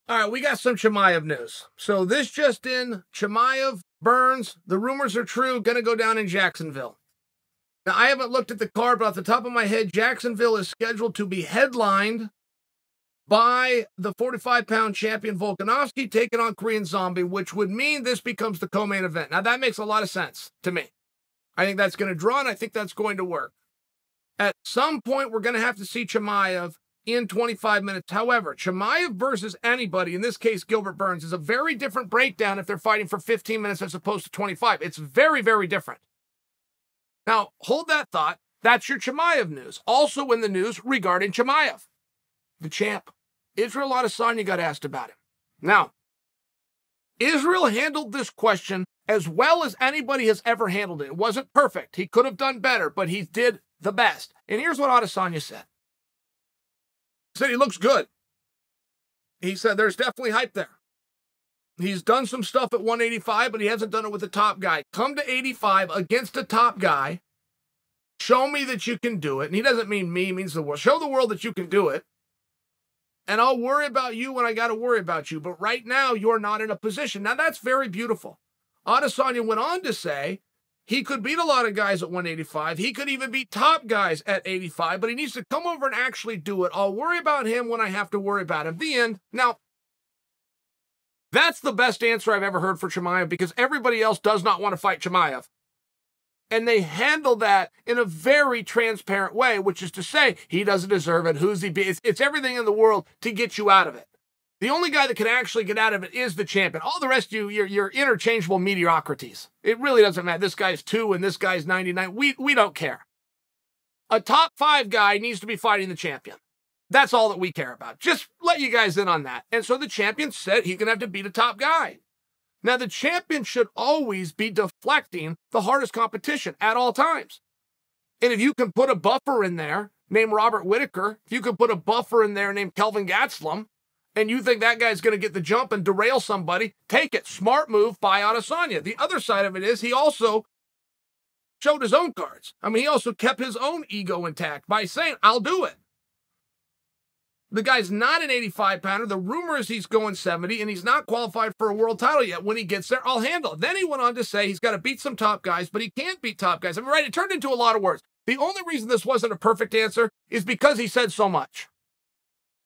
All right, we got some Chimaev news. So this just in, Chimaev, Burns, the rumors are true, going to go down in Jacksonville. Now, I haven't looked at the card, but off the top of my head, Jacksonville is scheduled to be headlined by the 45-pound champion Volkanovski taking on Korean Zombie, which would mean this becomes the co-main event. Now, that makes a lot of sense to me. I think that's going to draw, and I think that's going to work. At some point, we're going to have to see Chimaev in 25 minutes. However, Chimaev versus anybody, in this case Gilbert Burns, is a very different breakdown if they're fighting for 15 minutes as opposed to 25. It's very, very different. Now, hold that thought. That's your Chimaev news. Also in the news regarding Chimaev, the champ. Israel Adesanya got asked about him. Now, Israel handled this question as well as anybody has ever handled it. It wasn't perfect. He could have done better, but he did the best. And here's what Adesanya said. He said he looks good. He said there's definitely hype there. He's done some stuff at 185, but he hasn't done it with the top guy. Come to 85 against a top guy. Show me that you can do it. And he doesn't mean me, he means the world. Show the world that you can do it. And I'll worry about you when I got to worry about you. But right now, you're not in a position. Now, that's very beautiful. Adesanya went on to say he could beat a lot of guys at 185. He could even beat top guys at 85, but he needs to come over and actually do it. I'll worry about him when I have to worry about him. The end. Now, that's the best answer I've ever heard for Chimaev because everybody else does not want to fight Chimaev. And they handle that in a very transparent way, which is to say, he doesn't deserve it. Who's he be? It's everything in the world to get you out of it. The only guy that can actually get out of it is the champion. All the rest of you're interchangeable mediocrities. It really doesn't matter. This guy's 2 and this guy's 99. We don't care. A top 5 guy needs to be fighting the champion. That's all that we care about. Just let you guys in on that. And so the champion said he's going to have to beat a top guy. Now, the champion should always be deflecting the hardest competition at all times. And if you can put a buffer in there named Robert Whittaker, if you can put a buffer in there named Kelvin Gastelum, and you think that guy's going to get the jump and derail somebody, take it. Smart move by Adesanya. The other side of it is he also showed his own cards. I mean, he also kept his own ego intact by saying, I'll do it. The guy's not an 85-pounder. The rumor is he's going 70, and he's not qualified for a world title yet. When he gets there, I'll handle it. Then he went on to say he's got to beat some top guys, but he can't beat top guys. I mean, right, it turned into a lot of words. The only reason this wasn't a perfect answer is because he said so much.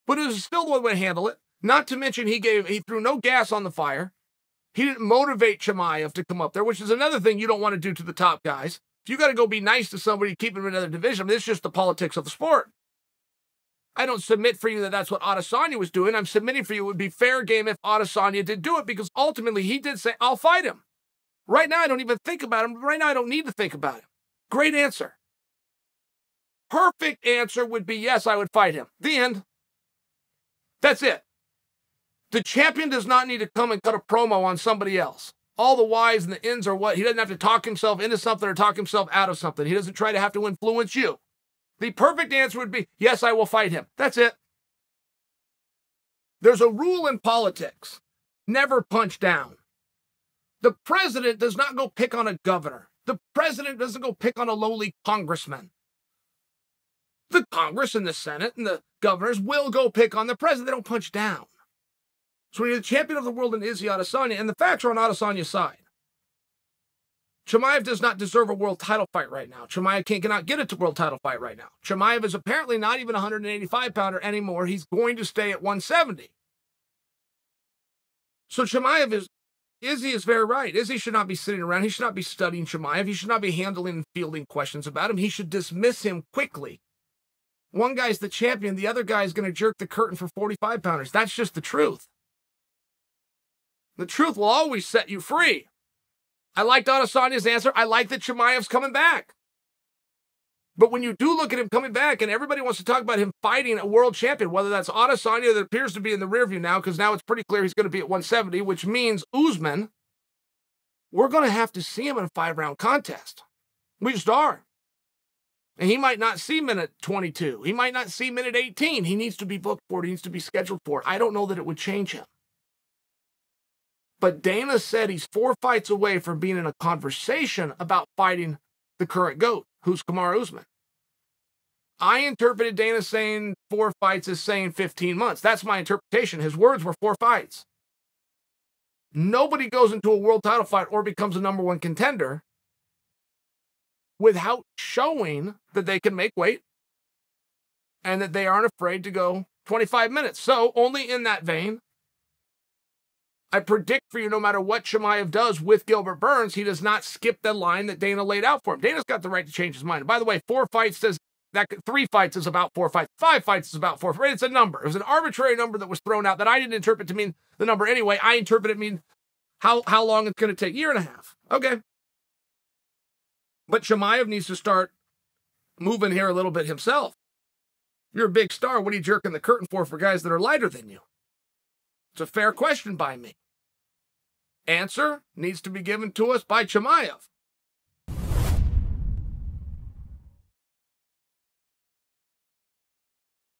But it was still the way to handle it. Not to mention he threw no gas on the fire. He didn't motivate Chimaev to come up there, which is another thing you don't want to do to the top guys. If you got to go be nice to somebody, keep him in another division, I mean, it's just the politics of the sport. I don't submit for you that that's what Adesanya was doing. I'm submitting for you it would be fair game if Adesanya did do it because ultimately he did say, I'll fight him. Right now, I don't even think about him. Right now, I don't need to think about him. Great answer. Perfect answer would be, yes, I would fight him. The end. That's it. The champion does not need to come and cut a promo on somebody else. All the whys and the ins are what. He doesn't have to talk himself into something or talk himself out of something. He doesn't try to have to influence you. The perfect answer would be, yes, I will fight him. That's it. There's a rule in politics. Never punch down. The president does not go pick on a governor. The president doesn't go pick on a lowly congressman. The Congress and the Senate and the governors will go pick on the president. They don't punch down. So when you're the champion of the world in Israel Adesanya, and the facts are on Adesanya's side. Chimaev does not deserve a world title fight right now. Chimaev cannot get a world title fight right now. Chimaev is apparently not even a 185-pounder anymore. He's going to stay at 170. So Chimaev Izzy is very right. Izzy should not be sitting around. He should not be studying Chimaev. He should not be handling and fielding questions about him. He should dismiss him quickly. One guy's the champion. The other guy is going to jerk the curtain for 45-pounders. That's just the truth. The truth will always set you free. I liked Adesanya's answer. I like that Chimaev's coming back. But when you do look at him coming back, and everybody wants to talk about him fighting a world champion, whether that's Adesanya that appears to be in the rearview now, because now it's pretty clear he's going to be at 170, which means Usman, we're going to have to see him in a 5-round contest. We just are. And he might not see minute 22. He might not see minute 18. He needs to be booked for it. He needs to be scheduled for it. I don't know that it would change him. But Dana said he's 4 fights away from being in a conversation about fighting the current GOAT, who's Kamaru Usman. I interpreted Dana saying 4 fights as saying 15 months. That's my interpretation. His words were 4 fights. Nobody goes into a world title fight or becomes a #1 contender without showing that they can make weight and that they aren't afraid to go 25 minutes. So, only in that vein, I predict for you, no matter what Chimaev does with Gilbert Burns, he does not skip the line that Dana laid out for him. Dana's got the right to change his mind. And by the way, 4 fights says that 3 fights is about 4 fights. 5 fights is about 4 fights. It's a number. It was an arbitrary number that was thrown out that I didn't interpret to mean the number anyway. I interpret it to mean how long it's going to take. 1.5 years. Okay. But Chimaev needs to start moving here a little bit himself. You're a big star. What are you jerking the curtain for guys that are lighter than you? It's a fair question by me. Answer needs to be given to us by Chimaev.